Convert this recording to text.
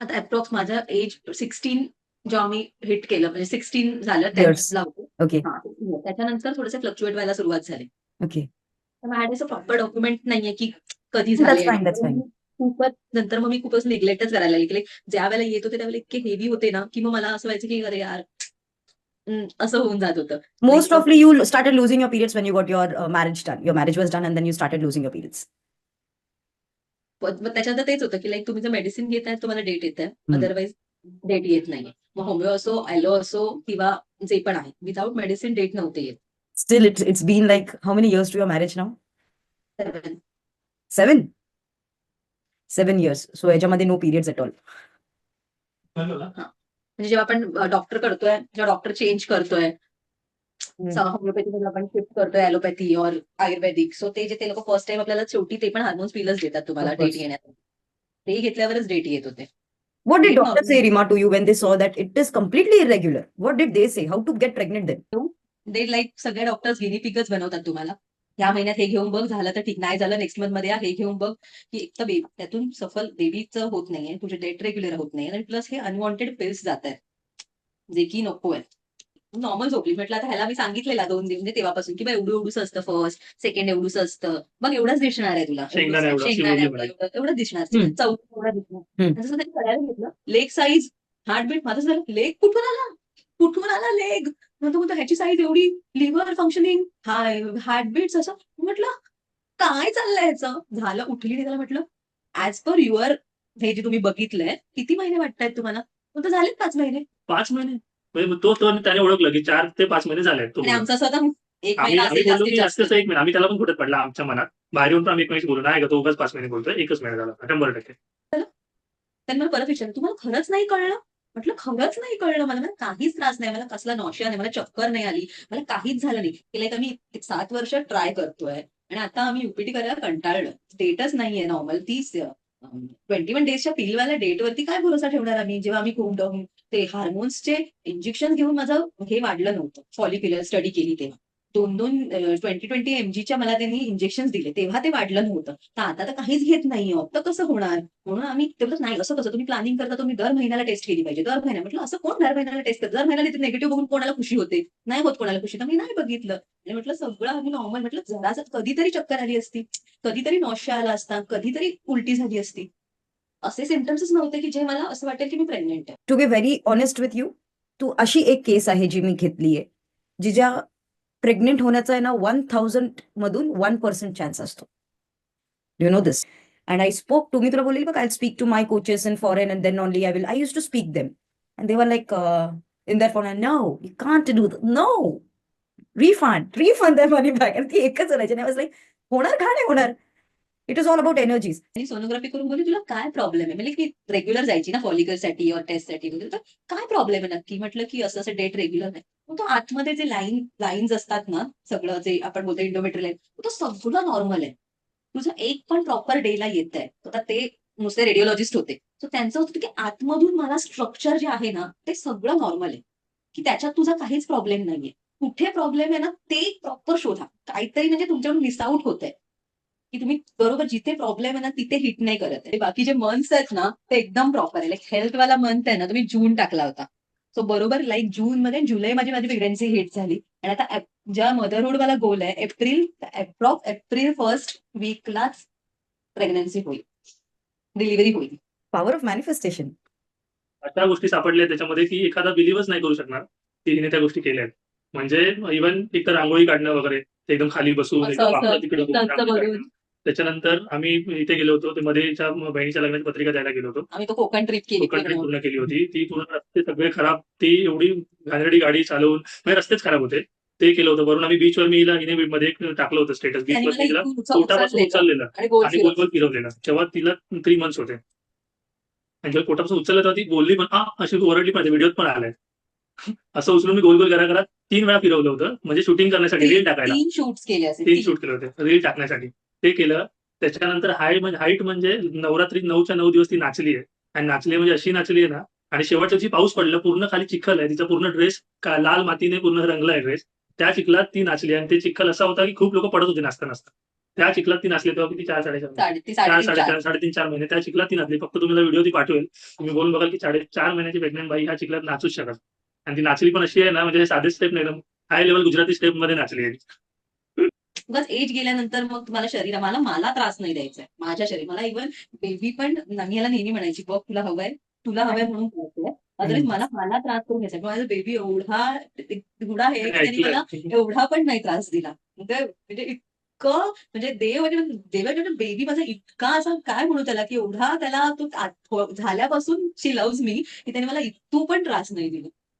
आता अप्रॉक्स माझं एज 16 जेव्हा मी हिट केलं म्हणजे 16 झालं Years. 10th ला होतो. Okay. त्याच्यानंतर थोडेसे फ्लक्च्युएट व्हायला सुरुवात झाली. Okay. तर माझ्याकडे असं प्रॉपर डॉक्युमेंट नाहीये की कधी That's झाले आणि fine. That's fine. खूपच नंतर मग मी खूपच निग्लेक्टच करायला लागले की ज्या वेळेला येत होते त्यावेळेला इतके हेवी होते ना की मग मला असं व्हायचं की अरे यार असं होऊन जात होतं. Most like often, you started losing your periods when you got your marriage done. Your marriage was done, and then you started losing your periods. मग त्याच्यानंतर तेच होतं की लाईक तुम्ही जर मेडिसिन घेताय तुम्हाला डेट येत आहे, Hmm. अदरवाईज डेट येत नाहीये. मग होमिओ असो, ॲलो असो किंवा जे पण आहे, विदाऊट मेडिसिन डेट नव्हते येत. Still, it's been like how many years to your marriage now? 7. 7. 7 years. So याच्यामध्ये no periods at all. म्हणजे जेव्हा आपण डॉक्टर करतोय, जेव्हा डॉक्टर चेंज करतोय, होमिओपॅथीमध्ये आपण शिफ्ट करतोय ॲलोपॅथी और आयुर्वेदिक. सो ते जे ते लोक फर्स्ट टाइम आपल्याला शेवटी ते पण हार्मोन्स पिलच देतात तुम्हाला Of डेट course. येण्यासाठी. ते घेतल्यावरच डेट येत होते. What did that doctor normal say, Rima, to you when they saw that it is completely irregular? What did they say? How to get pregnant then? They like सगळे doctors guinea पिगच बनवतात तुम्हाला. ह्या महिन्यात हे घेऊन बघ, झालं तर ठीक, नाही झालं नेक्स्ट मंथ मध्ये हे घेऊन बघ, की एक तर त्यातून सफल बेबीचं होत नाहीये, तुझे डेट रेग्युलर होत नाहीये आणि प्लस हे अनवॉन्टेड पिल्स जात आहेत, जे की नको आहेत. नॉर्मल झोपली. म्हटलं आता ह्याला मी सांगितलेला 2 दिवस म्हणजे तेव्हापासून की बा एवढं असतं फर्स्ट, सेकंड एवढंच असतं. मग एवढंच दिसणार आहे तुला. शेंगदाणा एवढा, अशी शेंगदाणा बोलली एवढं मला. एवढं एवढं दिसणार. हम्म. चौथं एवढं दिसणार. हम्म. आणि जसं त्यांनी करायला घेतलं, लेग साईज, हार्टबीट माझं झालं, लेग कुठून आला? कुठून आला लेग? नंतर म्हणतो ह्याची साईज एवढी, लिव्हर फंक्शनिंग, हार्टबीट्स असं. म्हटलं काय चाललंय ह्याचं? झालं उठली आणि त्याला म्हटलं, ऍज पर युअर हे जे तुम्ही बघितलंय, किती महिने वाटतायत तुम्हाला? म्हणतो झालेत 5 महिने. 5 महिने? म्हणजे तो त्याने ओळखलं की 4 ते 5 महिने झाले तो आणि बोलला. आमचं असं होतं 1 आम्ही महिना आम्ही असेल बोललो जास्तीत की जास्त. जास्तीत 1 महिना. आम्ही त्याला पण फुटत पडला आमच्या मनात. बाहेर येऊन पण आम्ही एकमेकांशी बोललो, नाही का तो उगाच 5 महिने बोलतोय, 1च महिना झाला 100%. त्यांनी मला परत विचारलं, "तुम्हाला खरंच नाही कळलं?" म्हटलं, "खरंच नाही कळलं मला. मला काहीच त्रास नाही. मला कसला नॉशिया नाही. मला चक्कर नाही आली. मला काहीच झालं नाही." की लाईक आम्ही 7 वर्ष ट्राय करतोय आणि आता आम्ही यूपीटी करायला कंटाळलोय. डेटच नाहीये नॉर्मल. 21 डेजच्या पिलवाल्या डेटवरती काय भरोसा ठेवणार आम्ही? जेव्हा आम्ही खूप ते हार्मोन्सचे इंजेक्शन घेऊन माझं हे वाढलं नव्हतं. फॉलिक्युलर स्टडी केली तेव्हा. 2-2 20-20 एमजीच्या मला त्यांनी इंजेक्शन्स दिले. तेव्हा ते वाढलं नव्हतं. तर आता तर काहीच घेत नाहीये. तर कसं होणार? म्हणून आम्ही ते बोलतात, "नाही, असं कसं? तुम्ही प्लॅनिंग करता, तुम्ही दर महिन्याला टेस्ट केली पाहिजे." दर महिना म्हटलं, "असं कोण दर महिन्याला टेस्ट करतं? दर महिन्याला तिथे निगेटिव्ह बघून कोणाला खुशी होते? नाही होत कोणाला खुशी." तर मी नाही बघितलं आणि म्हटलं सगळं आम्ही नॉर्मल. म्हटलं जरासं कधीतरी चक्कर आली असती, कधीतरी नॉशिया आला असता, कधीतरी उलटी झाली असती. असे सिम्प्टम्सच नव्हते की जे मला असं वाटेल की मी प्रेग्नंट आहे. To be very honest with you, तू अशी एक केस आहे जी मी घेतलीये, जिच्या प्रेग्नेंट होण्याचा आहे ना 1000 मधून 1% चान्स असतो. You know this. And I spoke to, मी तुला बोलली बघ, I'll speak to my coaches in foreign and then only I used to speak them. And they were like, in their phone, no, you can't do that. No, refund their money back. आणि ती एकच करायची. And I was like, होणार का नाही होणार? It is all about energies. आणि sonography करून बोलली, "तुला काय प्रॉब्लेम आहे?" म्हणजे मी रेग्युलर जायची ना फॉलिकलसाठी और टेस्टसाठी वगैरे. तर "काय प्रॉब्लेम आहे नक्की?" म्हटलं, की "असं-असं डेट रेग्युलर नाही." मग तो आतमध्ये जे लाईन्स असतात ना, सगळं जे आपण बोलतो एंडोमेट्रियल लाईन, तो सगळं नॉर्मल आहे. तुझं एक पण प्रॉपर डेला येतंय. आता ते नुसते रेडिओलॉजिस्ट होते. सो त्यांचं होतं, की आतमधून मला स्ट्रक्चर जे आहे ना, ते सगळं नॉर्मल आहे. की त्याच्यात तुझा काहीच प्रॉब्लेम नाहीये. कुठे प्रॉब्लेम आहे ना, ते प्रॉपर शोधा. काहीतरी म्हणजे तुमच्याकडून मिस आउट होतंय. की तुम्ही बरोबर जिथे प्रॉब्लेम आहे ना, तिथे हिट नाही करत आहे. बाकी जे मंथ्स आहेत ना, ते एकदम प्रॉपर आहे. लाइक हेल्थवाला मंथ आहे ना, तुम्ही जून टाकला होता. सो बरोबर लाइक जूनमध्ये जुलैमध्ये माझी प्रेग्नन्सी हिट झाली आणि आता ज्या मदरहूडवाला गोल आहे एप्रिल 1st वीकलाच प्रेग्नन्सी होईल. डिलिव्हरी होईल. Power of manifestation. अशा गोष्टी सापडल्या त्याच्यामध्ये की एखादा बिलीव्हच नाही करू शकणार की हिने त्या गोष्टी केल्या आहेत. म्हणजे इव्हन एक तर रांगोळी काढणं वगैरे, ते एकदम खाली बसून एकदम वाकडं तिकडं बघून रांगोळी काढणं. त्याच्यानंतर आम्ही इथे गेलो होतो, ते मध्येच्या बहिणीच्या लग्नाची पत्रिका द्यायला गेलो होतो. आम्ही तो कोकण ट्रिप केली कोकण ट्रिप पूर्ण. पूर्ण केली होती. ती पूर्ण रस्ते सगळे खराब, ती एवढी घाणेरडी गाडी चालवून, म्हणजे रस्तेच खराब होते. ते केलं होतं. वरून आम्ही बीचवर मी हिने मध्ये एक टाकलं होतं स्टेटस, त्यांनी बीचवर मला हिला इथून पोटापासून उचललेलं आणि गोल आणि गोल गोल फिरवलेलं. तेव्हा तिला 3 मंथ्स होते. आणि जेव्हा पोटापासून उचललं तेव्हा ती बोलली पण, अशी ओरडली पण, व्हिडिओत पण आलाय. असं उचलून मी गोल गोल घराघरात 3 वेळा फिरवलं होतं, म्हणजे शूटिंग करण्यासाठी, रील टाकायला. 3 शूट्स केले असेल. 3 शूट केले होते रील टाकण्यासाठी. ते केलं. त्याच्यानंतर हाईट म्हणजे नवरात्री 9च्या 9 दिवस ती नाचली आहे. आणि नाचली म्हणजे अशी नाचली आहे ना, आणि शेवटच्या दिवशी पाऊस पडला, पूर्ण खाली चिखल आहे. तिचा पूर्ण ड्रेस लाल मातीने पूर्ण रंगलाय ड्रेस. त्या चिखलात ती नाचली आणि ते चिखल असा होता की खूप लोकं पडत होते नाचता-नाचता. त्या चिखलात ती नाचली तेव्हा किती 4-4.5 महिने. ती 4 साडेतीन चार 3.5 महिने त्या चिखलात ती नाचली. फक्त तुम्हाला व्हिडिओ ती पाठवेल, तुम्ही बोलून बघाल की 4.5 महिन्याची प्रेग्नंट बाई ह्या चिखलात नाचूच शकत. आणि ती नाचली पण अशी आहे ना, म्हणजे साधे स्टेप नाही, एकदम हाय लेवल गुजराती स्टेप मध्ये नाचली आहे. उगाच एज गेल्यानंतर मग तुम्हाला मला मला त्रास नाही द्यायचा आहे. माझ्या शरीर मला इव्हन बेबी पण मला नेहमी म्हणायची, बघ तुला हवंय म्हणून करतोय. अदरवाईज मला त्रास करून घ्यायचा. पण माझा बेबी एवढा हे की त्यांनी मला एवढा पण नाही त्रास दिला. म्हणजे इतकं म्हणजे देवाच्या बेबी माझा इतका असं काय म्हणू त्याला, की एवढा त्याला तो झाल्यापासून शी लव्हज मी, की त्याने मला इतकू पण त्रास नाही दिला.